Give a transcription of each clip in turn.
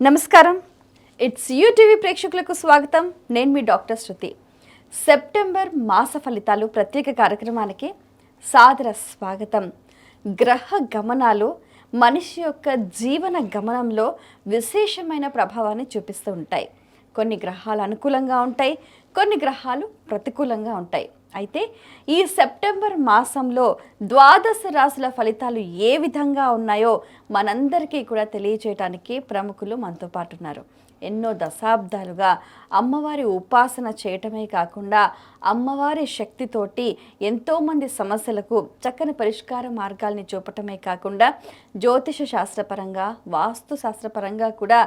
నమస్కారం. It's UTV ప్రేక్షకులకు స్వాగతం. నేను మీ డాక్టర్ శృతి. సెప్టెంబర్ మాస ఫలితాలు ప్రత్యేక కార్యక్రమానికి సాదర స్వాగతం. గ్రహ గమనాలు మనిషి యొక్క జీవన గమనంలో విశేషమైన ప్రభావాన్ని చూపిస్తూ ఉంటాయి. కొన్ని గ్రహాలు అనుకూలంగా ఉంటాయి, కొన్ని గ్రహాలు ప్రతికూలంగా ఉంటాయి. అయితే ఈ సెప్టెంబర్ మాసంలో ద్వాదశ రాశుల ఫలితాలు ఏ విధంగా ఉన్నాయో మనందరికీ కూడా తెలియచేయడానికి ప్రముఖులు మనతో పాటు ఉన్నారు. ఎన్నో దశాబ్దాలుగా అమ్మవారి ఉపాసన చేయటమే కాకుండా అమ్మవారి శక్తితోటి ఎంతోమంది సమస్యలకు చక్కని పరిష్కార మార్గాల్ని చూపటమే కాకుండా జ్యోతిష శాస్త్రపరంగా వాస్తు శాస్త్రపరంగా కూడా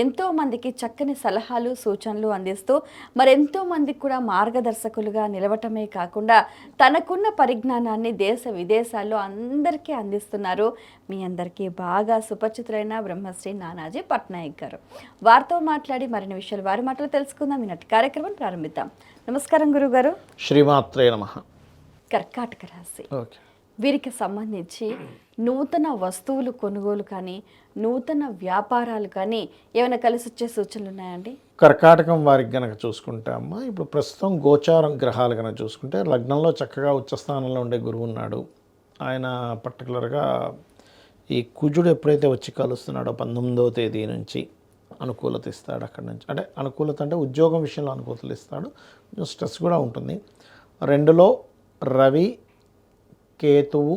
ఎంతోమందికి చక్కని సలహాలు సూచనలు అందిస్తూ మరెంతోమందికి కూడా మార్గదర్శకులుగా నిలవటమే కాకుండా తనకున్న పరిజ్ఞానాన్ని దేశ విదేశాల్లో అందరికీ అందిస్తున్నారు. మీ అందరికీ బాగా సుపరిచితులైన బ్రహ్మశ్రీ నానాజీ పట్నాయక్ గారు. వారితో మాట్లాడి మరిన్ని విషయాలు వారి మాటలు తెలుసుకుందాం. ఈనాటి కార్యక్రమం ప్రారంభిద్దాం. నమస్కారం గురుగారు. శ్రీమాత్రే నమః. కర్కాటక రాశి వీరికి సంబంధించి నూతన వస్తువులు కొనుగోలు కానీ నూతన వ్యాపారాలు కానీ ఏమైనా కలిసి వచ్చే సూచనలు ఉన్నాయండి? కర్కాటకం వారికి గనక చూసుకుంటే అమ్మ, ఇప్పుడు ప్రస్తుతం గోచారం గ్రహాలు కనుక చూసుకుంటే లగ్నంలో చక్కగా ఉచ్చస్థానంలో ఉండే గురువు ఉన్నాడు. ఆయన పర్టికులర్గా ఈ కుజుడు ఎప్పుడైతే వచ్చి కలుస్తున్నాడో 19వ తేదీ నుంచి అనుకూలత ఇస్తాడు. అక్కడి నుంచి అంటే అనుకూలత అంటే ఉద్యోగం విషయంలో అనుకూలతలు ఇస్తాడు. కొంచెం స్ట్రెస్ కూడా ఉంటుంది. 2లో రవి కేతువు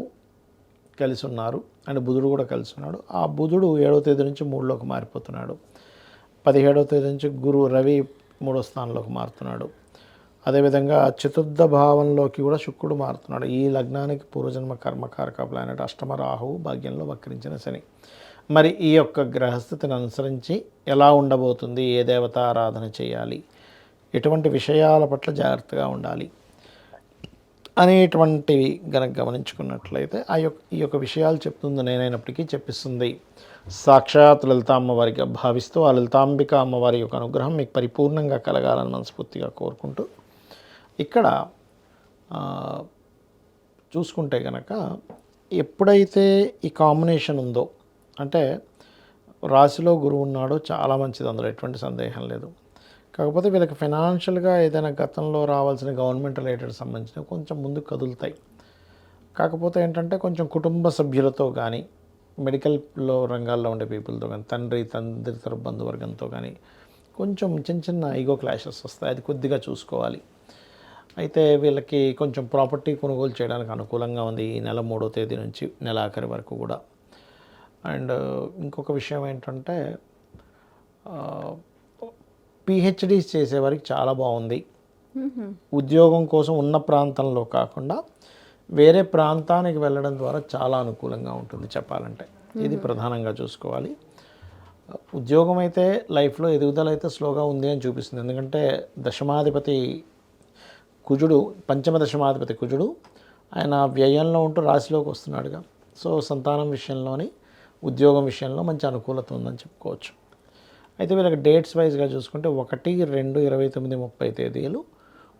కలిసి ఉన్నారు అండ్ బుధుడు కూడా కలిసి ఉన్నాడు. ఆ బుధుడు 7వ తేదీ నుంచి 3లోకి మారిపోతున్నాడు. 17వ తేదీ నుంచి రవి 3వ స్థానంలోకి మారుతున్నాడు. అదేవిధంగా చతుర్థ భావంలోకి కూడా శుక్రుడు మారుతున్నాడు. ఈ లగ్నానికి పూర్వజన్మ కర్మకారక ప్లానెట్ అష్టమ రాహువు భాగ్యంలో వక్రించిన శని. మరి ఈ యొక్క గ్రహస్థితిని అనుసరించి ఎలా ఉండబోతుంది, ఏ దేవత ఆరాధన చేయాలి, ఎటువంటి విషయాల పట్ల జాగ్రత్తగా ఉండాలి అనేటువంటివి గనక గమనించుకున్నట్లయితే ఈ యొక్క విషయాలు చెప్తుంది నేనైనప్పటికీ చెప్పిస్తుంది సాక్షాత్ లలితా అమ్మవారిగా భావిస్తూ ఆ లలితాంబిక అమ్మవారి యొక్క అనుగ్రహం మీకు పరిపూర్ణంగా కలగాలని మనస్ఫూర్తిగా కోరుకుంటూ ఇక్కడ చూసుకుంటే కనుక ఎప్పుడైతే ఈ కాంబినేషన్ ఉందో అంటే రాశిలో గురువు ఉన్నాడో చాలా మంచిది, అందులో ఎటువంటి సందేహం లేదు. కాకపోతే వీళ్ళకి ఫైనాన్షియల్గా ఏదైనా గతంలో రావాల్సిన గవర్నమెంట్ రిలేటెడ్ సంబంధించిన కొంచెం ముందుకు కదులుతాయి. కాకపోతే ఏంటంటే కొంచెం కుటుంబ సభ్యులతో కానీ మెడికల్లో రంగాల్లో ఉండే పీపుల్తో కానీ తండ్రి తరపు బంధువర్గంతో కానీ కొంచెం చిన్న ఈగో క్లాషెస్ వస్తాయి. అది కొద్దిగా చూసుకోవాలి. అయితే వీళ్ళకి కొంచెం ప్రాపర్టీ కొనుగోలు చేయడానికి అనుకూలంగా ఉంది ఈ నెల 3వ తేదీ నుంచి నెల ఆఖరి వరకు కూడా. అండ్ ఇంకొక విషయం ఏంటంటే పిహెచ్డీస్ చేసేవారికి చాలా బాగుంది. ఉద్యోగం కోసం ఉన్న ప్రాంతంలో కాకుండా వేరే ప్రాంతానికి వెళ్ళడం ద్వారా చాలా అనుకూలంగా ఉంటుంది చెప్పాలంటే. ఇది ప్రధానంగా చూసుకోవాలి. ఉద్యోగం అయితే లైఫ్లో ఎదుగుదల అయితే స్లోగా ఉంది అని చూపిస్తుంది. ఎందుకంటే దశమాధిపతి కుజుడు, పంచమ దశమాధిపతి కుజుడు ఆయన వ్యయంలో ఉంటూ రాశిలోకి వస్తున్నాడుగా. సో సంతానం విషయంలోని ఉద్యోగం విషయంలో మంచి అనుకూలత ఉందని చెప్పుకోవచ్చు. అయితే వీళ్ళకి డేట్స్ వైజ్గా చూసుకుంటే 1, 2, 29, 30 తేదీలు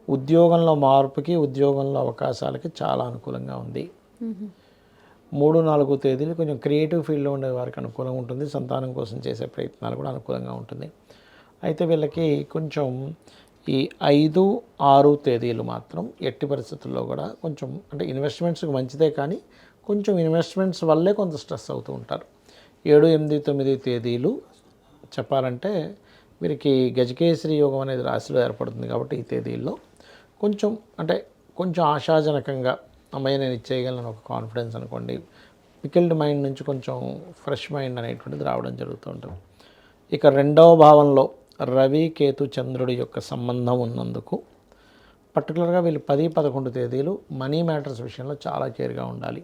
ఉద్యోగంలో మార్పుకి ఉద్యోగంలో అవకాశాలకి చాలా అనుకూలంగా ఉంది. 3, 4 తేదీలు కొంచెం క్రియేటివ్ ఫీల్డ్లో ఉండే వారికి అనుకూలంగా ఉంటుంది. సంతానం కోసం చేసే ప్రయత్నాలు కూడా అనుకూలంగా ఉంటుంది. అయితే వీళ్ళకి కొంచెం ఈ 5, 6 తేదీలు మాత్రం ఎట్టి పరిస్థితుల్లో కూడా కొంచెం అంటే ఇన్వెస్ట్మెంట్స్కి మంచిదే, కానీ కొంచెం ఇన్వెస్ట్మెంట్స్ వల్లే కొంత స్ట్రెస్ అవుతూ ఉంటారు. 7, 8, 9 తేదీలు చెప్పాలంటే వీరికి గజకేసరి యోగం అనేది రాశిలో ఏర్పడుతుంది. కాబట్టి ఈ తేదీల్లో కొంచెం ఆశాజనకంగా అమ్మాయి నేను ఇచ్చేయగలను ఒక కాన్ఫిడెన్స్ అనుకోండి, పికిల్డ్ మైండ్ నుంచి కొంచెం ఫ్రెష్ మైండ్ అనేటువంటిది రావడం జరుగుతూ ఉంటుంది. ఇక 2వ భావంలో రవి కేతు చంద్రుడి యొక్క సంబంధం ఉన్నందుకు పర్టికులర్గా వీళ్ళు 10, 11 తేదీలు మనీ మ్యాటర్స్ విషయంలో చాలా కేర్గా ఉండాలి.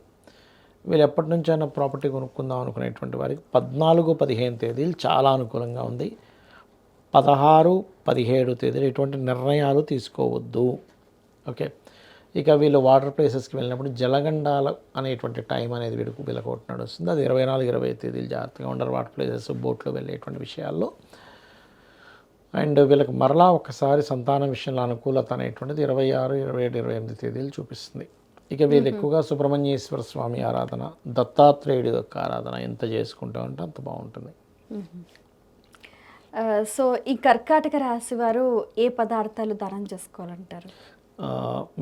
వీళ్ళు ఎప్పటి నుంచైనా ప్రాపర్టీ కొనుక్కుందాం అనుకునేటువంటి వారికి 14, 15 తేదీలు చాలా అనుకూలంగా ఉంది. 16, 17 తేదీలు ఎటువంటి నిర్ణయాలు తీసుకోవద్దు. ఓకే. ఇక వీళ్ళు వాటర్ ప్లేసెస్కి వెళ్ళినప్పుడు జలగండాలు అనేటువంటి టైం అనేది వీళ్ళకి ఒకటి నడుస్తుంది. అది 24, 25 తేదీలు జాగ్రత్తగా ఉండరు. వాటర్ ప్లేసెస్ బోట్లో వెళ్ళేటువంటి విషయాల్లో. అండ్ వీళ్ళకి మరలా ఒకసారి సంతానం విషయంలో అనుకూలత అనేటువంటిది 26, 27, 28 తేదీలు చూపిస్తుంది. ఇక వీళ్ళు ఎక్కువగా సుబ్రహ్మణ్యేశ్వర స్వామి ఆరాధన, దత్తాత్రేయుడి యొక్క ఆరాధన ఎంత చేసుకుంటూ ఉంటే అంత బాగుంటుంది. సో ఈ కర్కాటక రాశి వారు ఏ పదార్థాలు దానం చేసుకోవాలంటారు?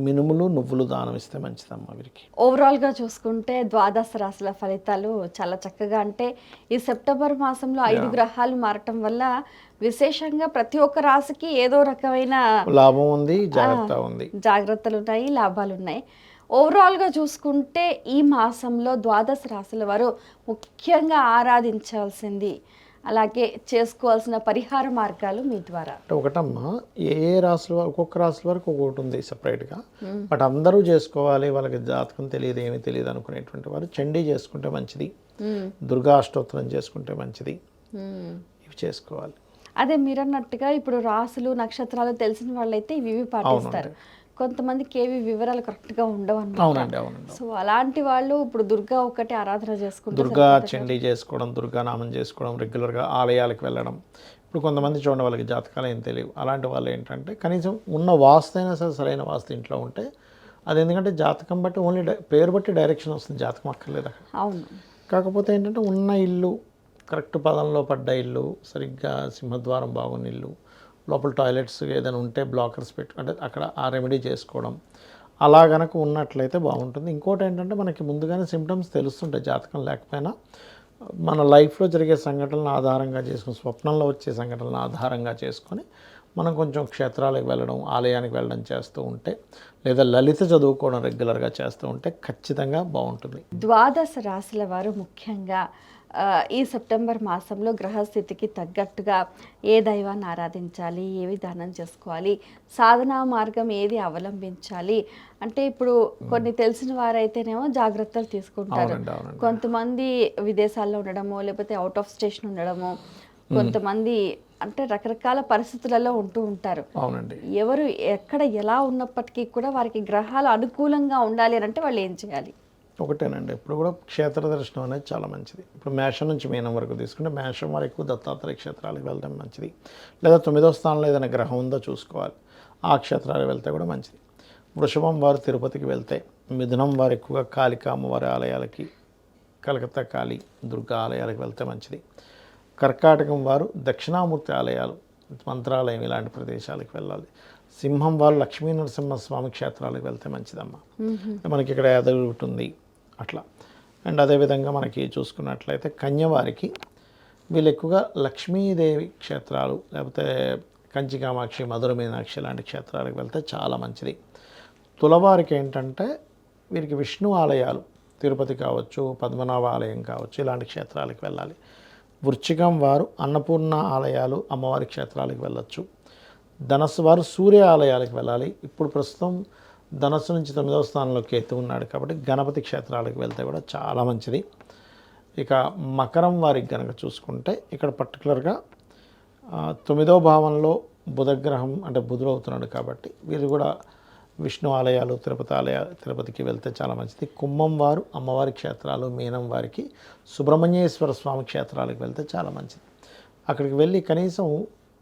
మినుములు నువ్వులు దానం ఇస్తే మంచిదమ్మా వీరికి. ఓవరాల్గా చూసుకుంటే ద్వాదశ రాశుల ఫలితాలు చాలా చక్కగా, అంటే ఈ సెప్టెంబర్ మాసంలో 5 గ్రహాలు మారటం వల్ల విశేషంగా ప్రతి ఒక్క రాశికి ఏదో రకమైన లాభం ఉంది, జాగ్రత్త ఉంది, జాగ్రత్తలు ఉన్నాయి, లాభాలు ఉన్నాయి. ఓవరాల్గా చూసుకుంటే ఈ మాసంలో ద్వాదశ రాశుల వారు ముఖ్యంగా ఆరాధించాల్సింది, అలాగే చేసుకోవాల్సిన పరిహార మార్గాలు మీ ద్వారా. అంటే ఒకటమ్మా, ఏ రాశుల ఒక్కొక్క రాశుల వరకు ఒక్కొక్కటి ఉంది సపరేట్గా. బట్ అందరూ చేసుకోవాలి, వాళ్ళకి జాతకం తెలియదు, ఏమీ తెలియదు అనుకునేటువంటి వారు చండీ చేసుకుంటే మంచిది, దుర్గా అష్టోత్తరం చేసుకుంటే మంచిది, ఇవి చేసుకోవాలి. అదే మీరు అన్నట్టుగా ఇప్పుడు రాసులు నక్షత్రాలు తెలిసిన వాళ్ళైతే ఇవి పాటిస్తారు. కొంతమందికి ఏవి వివరాలు కరెక్ట్గా ఉండవు అన్నమాట. అవునండి. సో అలాంటి వాళ్ళు ఇప్పుడు దుర్గా ఒకటి ఆరాధన చేసుకుంటారు, దుర్గా చండీ చేసుకోవడం, దుర్గా నామం చేసుకోవడం, రెగ్యులర్గా ఆలయాలకు వెళ్ళడం. ఇప్పుడు కొంతమంది చూడండి, వాళ్ళకి జాతకాలు ఏం తెలియవు. అలాంటి వాళ్ళు ఏంటంటే కనీసం ఉన్న వాస్తు అయినా సరే సరైన వాస్తు ఇంట్లో ఉంటే, అది ఎందుకంటే జాతకం బట్టి ఓన్లీ పేరు బట్టి డైరెక్షన్ వస్తుంది, జాతకం అక్కర్లేదు అక్కడ. అవును. కాకపోతే ఏంటంటే ఉన్న ఇల్లు కరెక్ట్ పదంలో పడ్డ ఇల్లు, సరిగ్గా సింహద్వారం బాగున్న ఇల్లు, లోపల టాయిలెట్స్ ఏదైనా ఉంటే బ్లాకర్స్ అంటే అక్కడ ఆ రెమెడీ చేసుకోవడం, అలా గనక ఉన్నట్లయితే బాగుంటుంది. ఇంకోటి ఏంటంటే మనకి ముందుగానే సిమ్టమ్స్ తెలుస్తుంటాయి జాతకం లేకపోయినా. మన లైఫ్లో జరిగే సంఘటనలను ఆధారంగా చేసుకుని, స్వప్నంలో వచ్చే సంఘటనలను ఆధారంగా చేసుకొని మనం కొంచెం క్షేత్రాలకు వెళ్ళడం, ఆలయానికి వెళ్ళడం చేస్తూ ఉంటే, లేదా లలిత చదువుకోవడం రెగ్యులర్గా చేస్తూ ఉంటే ఖచ్చితంగా బాగుంటుంది. ద్వాదశ రాశుల వారు ముఖ్యంగా ఈ సెప్టెంబర్ మాసంలో గ్రహస్థితికి తగ్గట్టుగా ఏ దైవాన్ని ఆరాధించాలి, ఏ విధానం చేసుకోవాలి, సాధనా మార్గం ఏది అవలంబించాలి అంటే, ఇప్పుడు కొన్ని తెలిసిన వారైతేనేమో జాగ్రత్తలు తీసుకుంటారు. కొంతమంది విదేశాల్లో ఉండడము, లేకపోతే అవుట్ ఆఫ్ స్టేషన్ ఉండడము, కొంతమంది అంటే రకరకాల పరిస్థితులలో ఉంటూ ఉంటారు. అవునండి. ఎవరు ఎక్కడ ఎలా ఉన్నప్పటికీ కూడా వారికి గ్రహాలు అనుకూలంగా ఉండాలి అని అంటే వాళ్ళు ఏం చేయాలి? ఒకటేనండి, ఇప్పుడు కూడా క్షేత్ర దర్శనం అనేది చాలా మంచిది. ఇప్పుడు మేషం నుంచి మీనం వరకు తీసుకుంటే, మేషం వరకు దత్తాత్రేయ క్షేత్రాలకు వెళ్ళడం మంచిది, లేదా 9వ స్థానంలో ఏదైనా గ్రహం ఉందో చూసుకోవాలి, ఆ క్షేత్రాలకు వెళ్తే కూడా మంచిది. వృషభం వారు తిరుపతికి వెళ్తే, మిథునం వారు ఎక్కువగా కాళికా అమ్మవారి ఆలయాలకి, కలకత్తా కాళీ దుర్గా ఆలయాలకు వెళ్తే మంచిది. కర్కాటకం వారు దక్షిణామూర్తి ఆలయాలు, మంత్రాలయం ఇలాంటి ప్రదేశాలకు వెళ్ళాలి. సింహం వారు లక్ష్మీ నరసింహస్వామి క్షేత్రాలకు వెళ్తే మంచిదమ్మా. మనకి ఇక్కడ యాదగిరి ఉంది అట్లా. అండ్ అదేవిధంగా మనకి చూసుకున్నట్లయితే కన్యవారికి వీళ్ళు ఎక్కువగా లక్ష్మీదేవి క్షేత్రాలు, లేకపోతే కంచి కామాక్షి, మధుర మీనాక్షి లాంటి క్షేత్రాలకు వెళ్తే చాలా మంచిది. తులవారికి ఏంటంటే వీరికి విష్ణు ఆలయాలు, తిరుపతి కావచ్చు, పద్మనాభ ఆలయం కావచ్చు, ఇలాంటి క్షేత్రాలకు వెళ్ళాలి. వృశ్చికం వారు అన్నపూర్ణ ఆలయాలు, అమ్మవారి క్షేత్రాలకు వెళ్ళొచ్చు. ధనస్సు వారు సూర్య ఆలయాలకు వెళ్ళాలి. ఇప్పుడు ప్రస్తుతం ధనస్సు నుంచి 9వ స్థానంలో కేతు ఉన్నాడు కాబట్టి గణపతి క్షేత్రాలకు వెళ్తే కూడా చాలా మంచిది. ఇక మకరం వారికి కనుక చూసుకుంటే, ఇక్కడ పర్టికులర్గా 9వ భావంలో బుధగ్రహం అంటే బుధుడు అవుతున్నాడు కాబట్టి వీరు కూడా విష్ణు ఆలయాలు, తిరుపతికి వెళ్తే చాలా మంచిది. కుంభం వారు అమ్మవారి క్షేత్రాలు, మీనం వారికి సుబ్రహ్మణ్యేశ్వర స్వామి క్షేత్రాలకు వెళ్తే చాలా మంచిది. అక్కడికి వెళ్ళి కనీసం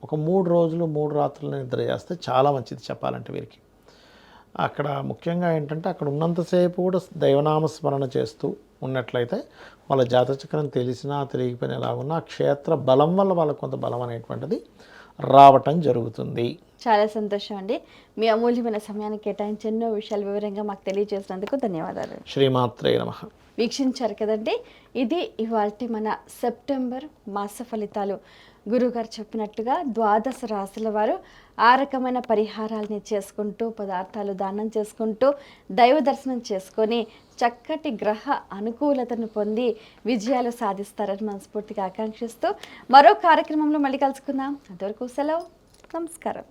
ఒక 3 రోజులు 3 రాత్రులు నిద్ర చేస్తే చాలా మంచిది చెప్పాలంటే వీరికి. అక్కడ ముఖ్యంగా ఏంటంటే అక్కడ ఉన్నంతసేపు కూడా దైవనామస్మరణ చేస్తూ ఉన్నట్లయితే వాళ్ళ జాతచక్రం తెలిసినా తెలియకపోయినా ఎలాగున్నా ఆ క్షేత్ర బలం వల్ల వాళ్ళకు కొంత బలం అనేటువంటిది రావటం జరుగుతుంది. చాలా సంతోషం అండి. మీ అమూల్యమైన సమయాన్ని కేటాయించి ఎన్నో విషయాలు వివరంగా మాకు తెలియజేసినందుకు ధన్యవాదాలు. శ్రీమాత్రే నమః. వీక్షించారు కదండి, ఇది ఇవాల్టి మన సెప్టెంబర్ మాస ఫలితాలు. గురువుగారు చెప్పినట్టుగా ద్వాదశ రాశుల వారు ఆ రకమైన పరిహారాలని చేసుకుంటూ, పదార్థాలు దానం చేసుకుంటూ, దైవ దర్శనం చేసుకొని చక్కటి గ్రహ అనుకూలతను పొంది విజయాలు సాధిస్తారని మనస్ఫూర్తిగా ఆకాంక్షిస్తూ మరో కార్యక్రమంలో మళ్ళీ కలుసుకుందాం. అంతవరకు సెలవు. నమస్కారం.